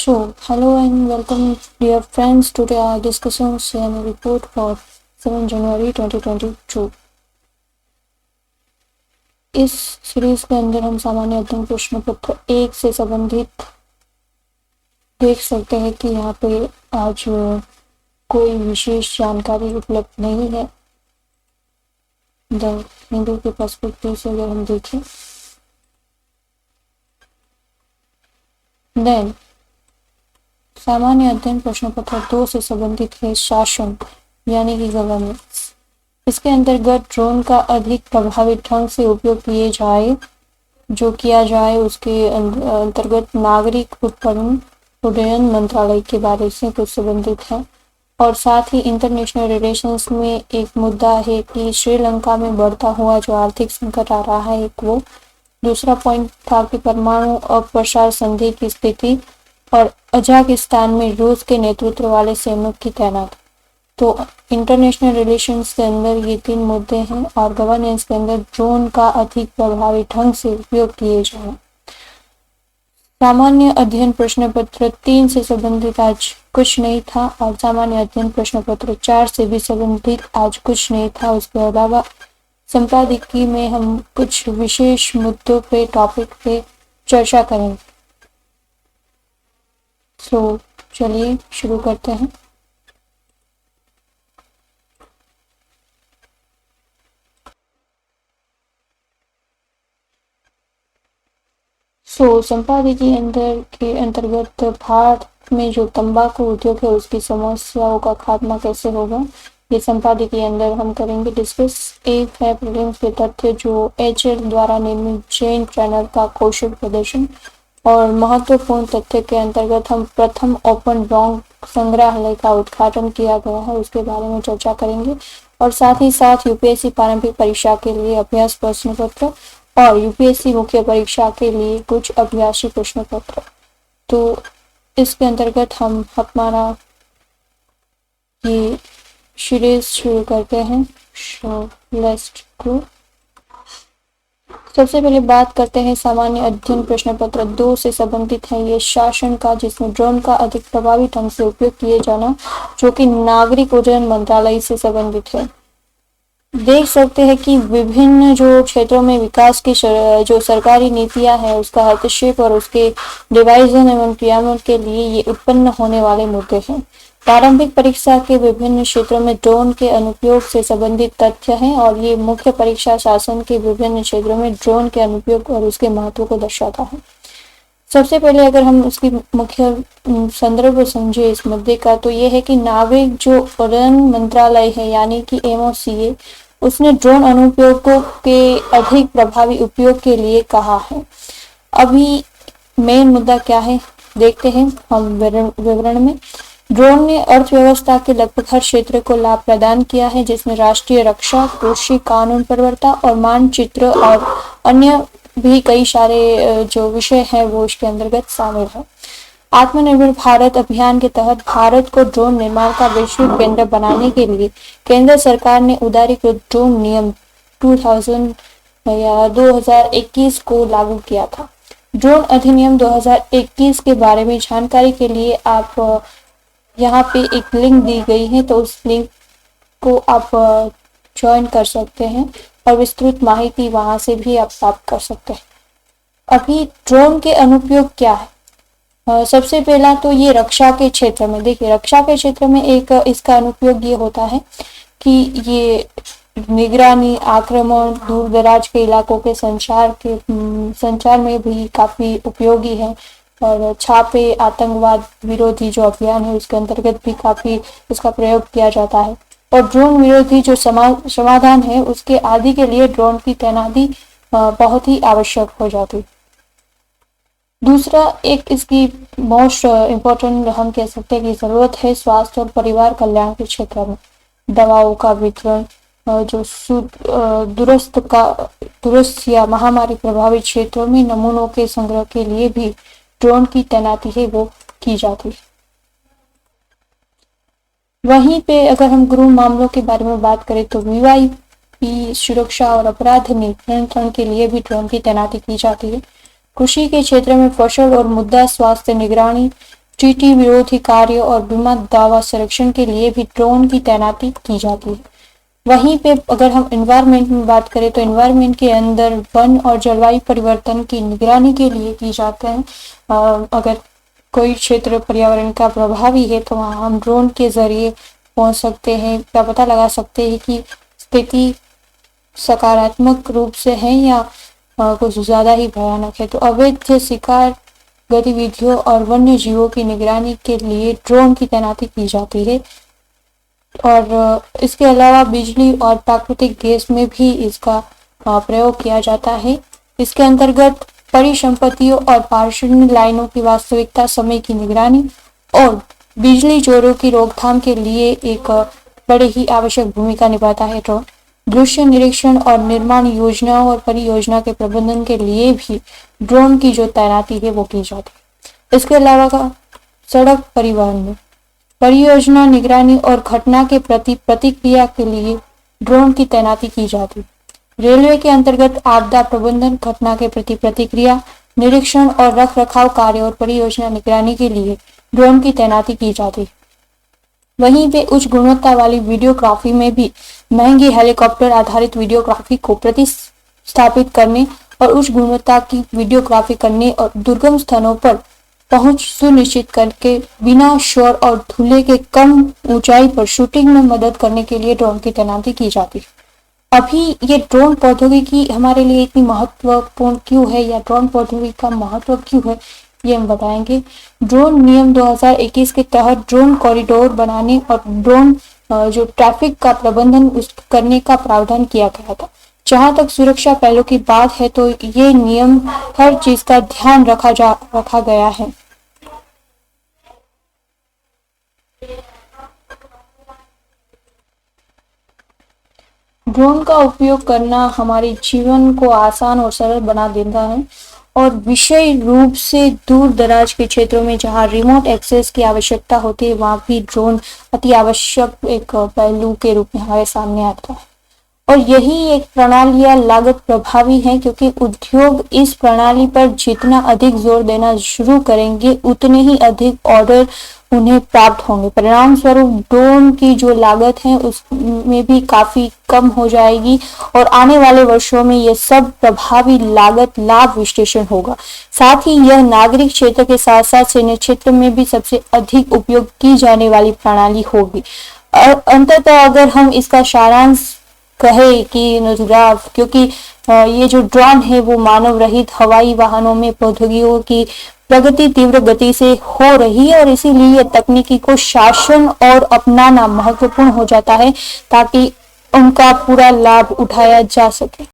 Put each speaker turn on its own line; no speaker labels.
Hello and welcome, dear friends. Today our discussion CMA report for 7 January 2022. इस series के अंदर हम सामान्य अध्ययन प्रश्न पत्र 1 से संबंधित देख सकते हैं कि यहाँ पे आज कोई विशेष जानकारी उपलब्ध नहीं है। द हिंदू के पर्सपेक्टिव से अगर हम देखें देन सामान्य अध्ययन प्रश्न पत्र 2 से संबंधित है शासन यानी कि गवर्नेंस। इसके अंतर्गत ड्रोन का अधिक प्रभावी ढंग से उपयोग किया जाए उसके अंतर्गत नागरिक उड्डयन मंत्रालय के बारे से कुछ संबंधित है। और साथ ही इंटरनेशनल रिलेशंस में एक मुद्दा है कि श्रीलंका में बढ़ता हुआ जो आर्थिक संकट आ रहा है वो। दूसरा पॉइंट था कि परमाणु अप्रसार संधि की स्थिति और कजाकिस्तान में रूस के नेतृत्व वाले सैनिक की तैनाती। तो इंटरनेशनल रिलेशंस के अंदर ये 3 मुद्दे हैं और गवर्नेंस के अंदर ड्रोन का अधिक प्रभावी ढंग से उपयोग किए जाए। सामान्य अध्ययन प्रश्न पत्र 3 से संबंधित आज कुछ नहीं था और सामान्य अध्ययन प्रश्न पत्र 4 से भी संबंधित आज कुछ नहीं था। उसके अलावा संपादकीय में हम कुछ विशेष मुद्दों पे टॉपिक पे चर्चा करेंगे। चलिए शुरू करते हैं। संपादकीय के अंतर्गत भारत में जो तंबाकू उद्योग है उसकी समस्याओं का खात्मा कैसे होगा, ये संपादकीय अंदर हम करेंगे डिस्कस। एक है प्रीलिम्स के तथ्य जो HL द्वारा निर्मित चेन ट्रेनर का कौशल प्रदर्शन और महत्वपूर्ण तथ्य के अंतर्गत हम प्रथम ओपन रॉन्ग संग्रहालय का उद्घाटन किया गया है उसके बारे में चर्चा करेंगे। और साथ ही साथ यूपीएससी प्रारंभिक परीक्षा के लिए अभ्यास प्रश्न पत्र और यूपीएससी मुख्य परीक्षा के लिए कुछ अभ्यासी प्रश्न पत्र। तो इसके अंतर्गत हम हमारा ये सीरीज शुरू करते हैं। Let's go. सबसे पहले बात करते हैं सामान्य अध्ययन प्रश्न पत्र 2 से संबंधित है ये शासन का, जिसमें ड्रोन का अधिक प्रभावी ढंग से उपयोग किए जाना जो कि नागरिक उड्डयन मंत्रालय से संबंधित है। देख सकते हैं कि विभिन्न जो क्षेत्रों में विकास की जो सरकारी नीतियां हैं उसका हस्तक्षेप और उसके डिवाइजन एवं क्रियान्वयन के लिए ये उत्पन्न होने वाले मुद्दे हैं। प्रारंभिक परीक्षा के विभिन्न क्षेत्रों में ड्रोन के अनुप्रयोग से संबंधित तथ्य हैं और ये मुख्य परीक्षा शासन के विभिन्न क्षेत्रों में ड्रोन के अनुप्रयोग और उसके महत्व को दर्शाता है। सबसे पहले अगर हम उसकी मुख्य संदर्भ समझे इस मुद्दे का तो ये है कि नागरिक जो उड्डयन मंत्रालय है यानी कि MOCA उसने ड्रोन अनुप्रयोगों के अधिक प्रभावी उपयोग के लिए कहा है। अभी मेन मुद्दा क्या है देखते हैं हम विवरण में। ड्रोन ने अर्थव्यवस्था के लगभग हर क्षेत्र को लाभ प्रदान किया है जिसमें राष्ट्रीय रक्षा, कृषि, कानून प्रवर्ता और मानचित्र और अन्य भी कई सारे जो विषय हैं वो इसके अंतर्गत शामिल है। आत्मनिर्भर भारत अभियान के तहत भारत को ड्रोन निर्माण का वैश्विक केंद्र बनाने के लिए केंद्र सरकार ने उदारीकृत ड्रोन नियम 2021 को लागू किया था। ड्रोन अधिनियम 2021 के बारे में जानकारी के लिए आप यहाँ पे एक लिंक दी गई है तो उस लिंक को आप ज्वाइन कर सकते हैं और विस्तृत माहिती वहां से भी आप प्राप्त कर सकते हैं। अभी ड्रोन के अनुप्रयोग क्या है? सबसे पहला तो ये रक्षा के क्षेत्र में देखिए, रक्षा के क्षेत्र में एक इसका अनुप्रयोग ये होता है कि ये निगरानी, आक्रमण, दूर दराज के इलाकों के संचार में भी काफी उपयोगी है। और छापे, आतंकवाद विरोधी जो अभियान है उसके अंतर्गत भी काफी इसका प्रयोग किया जाता है। और ड्रोन विरोधी जो समाधान है उसके आदि के लिए ड्रोन की तैनाती बहुत ही आवश्यक हो जाती। दूसरा एक इसकी मोस्ट इम्पोर्टेंट हम कह सकते हैं कि जरूरत है स्वास्थ्य और परिवार कल्याण के क्षेत्र में दवाओं का वितरण, जो दूरस्थ या महामारी प्रभावित क्षेत्रों में नमूनों के संग्रह के लिए भी ड्रोन की तैनाती है वो की जाती है। वहीं पे अगर हम गृह मामलों के बारे में बात करें तो VVIP सुरक्षा और अपराध नियंत्रण के लिए भी ड्रोन की तैनाती की जाती है। कृषि के क्षेत्र में फसल और मुद्दा स्वास्थ्य निगरानी, चींटी विरोधी कार्य और बीमा दावा संरक्षण के लिए भी ड्रोन की तैनाती की जाती है। वहीं पे अगर हम एनवायरनमेंट में बात करें तो एनवायरनमेंट के अंदर वन और जलवायु परिवर्तन की निगरानी के लिए की जाते हैं। अगर कोई क्षेत्र पर्यावरण का प्रभावी है तो वहाँ हम ड्रोन के जरिए पहुंच सकते हैं या पता लगा सकते हैं कि स्थिति सकारात्मक रूप से है या कुछ ज्यादा ही भयानक है। तो अवैध शिकार गतिविधियों और वन्य जीवों की निगरानी के लिए ड्रोन की तैनाती की जाती है। और इसके अलावा बिजली और प्राकृतिक गैस में भी इसका प्रयोग किया जाता है। इसके अंतर्गत परिसंपत्तियों और पारिश्रमिक लाइनों की वास्तविकता समय की निगरानी और बिजली चोरों की रोकथाम के लिए एक बड़े ही आवश्यक भूमिका निभाता है। ड्रोन दृश्य निरीक्षण और निर्माण योजनाओं और परियोजना के प्रबंधन के लिए भी ड्रोन की जो तैनाती है वो की जाती है। इसके अलावा सड़क परिवहन में परियोजना निगरानी और घटना के प्रति प्रतिक्रिया के लिए ड्रोन की तैनाती की जाती है। रेलवे के अंतर्गत आपदा प्रबंधन, घटना के प्रति प्रतिक्रिया, निरीक्षण और रखरखाव कार्य और परियोजना निगरानी के लिए ड्रोन की तैनाती की जाती है। वहीं पे उच्च गुणवत्ता वाली वीडियोग्राफी में भी महंगी हेलीकॉप्टर आधारित वीडियोग्राफी को प्रतिस्थापित करने और उच्च गुणवत्ता की वीडियोग्राफी करने और दुर्गम स्थानों पर पहुंच सुनिश्चित करके बिना शोर और धूले के कम ऊंचाई पर शूटिंग में मदद करने के लिए ड्रोन की तैनाती की जाती है। अभी ये ड्रोन प्रौद्योगिकी हमारे लिए इतनी महत्वपूर्ण क्यों है या ड्रोन प्रौद्योगिकी का महत्व क्यों है, ये हम बताएंगे। ड्रोन नियम 2021 के तहत ड्रोन कॉरिडोर बनाने और ड्रोन जो ट्रैफिक का प्रबंधन करने का प्रावधान किया गया था। जहां तक सुरक्षा पहलू की बात है तो ये नियम हर चीज का ध्यान रखा गया है। ड्रोन का उपयोग करना हमारे जीवन को आसान और सरल बना देता है और विशेष रूप से दूर दराज के क्षेत्रों में जहां रिमोट एक्सेस की आवश्यकता होती है वहां भी ड्रोन अति आवश्यक एक पहलू के रूप में हमारे सामने आता है। और यही एक प्रणाली या लागत प्रभावी है क्योंकि उद्योग इस प्रणाली पर जितना अधिक जोर देना शुरू करेंगे उतने ही अधिक ऑर्डर उन्हें प्राप्त होंगे। परिणाम स्वरूप ड्रोन की जो लागत है उसमें भी काफी कम हो जाएगी और आने वाले वर्षों में यह सब प्रभावी लागत लाभ विश्लेषण होगा। साथ ही यह नागरिक क्षेत्र के साथ साथ सैन्य क्षेत्र में भी सबसे अधिक उपयोग की जाने वाली प्रणाली होगी। अंततः अगर हम इसका सारांश कहे कि नुजराव, क्योंकि ये जो ड्रोन है वो मानव रहित हवाई वाहनों में प्रौद्योगिकियों की प्रगति तीव्र गति से हो रही है और इसीलिए तकनीकी को शासन और अपनाना महत्वपूर्ण हो जाता है ताकि उनका पूरा लाभ उठाया जा सके।